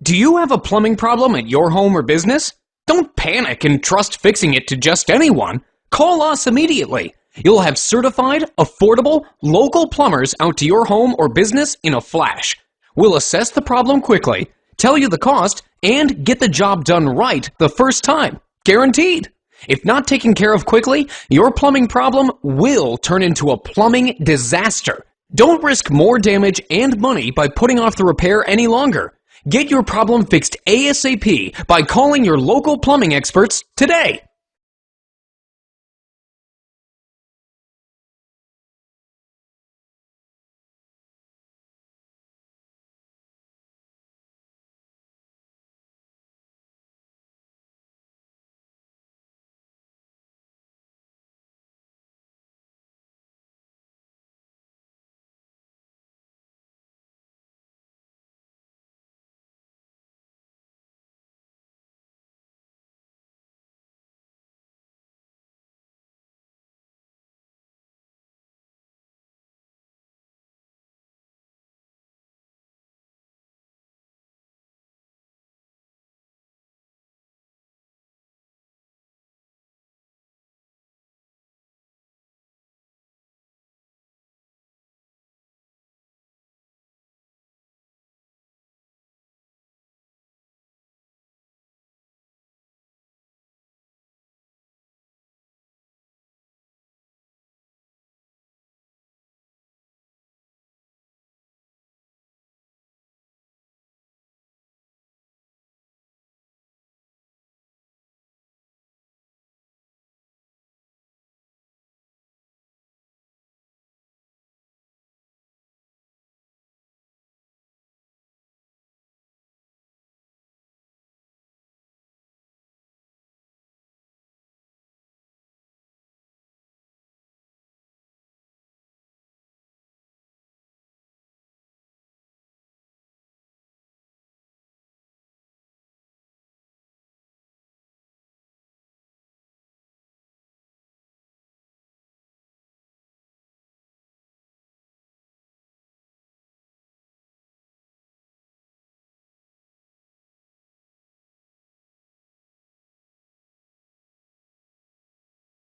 Do you have a plumbing problem at your home or business? Don't panic and trust fixing it to just anyone. Call us immediately. You'll have certified, affordable, local plumbers out to your home or business in a flash. We'll assess the problem quickly, tell you the cost, and get the job done right the first time. Guaranteed. If not taken care of quickly, your plumbing problem will turn into a plumbing disaster. Don't risk more damage and money by putting off the repair any longer. Get your problem fixed ASAP by calling your local plumbing experts today.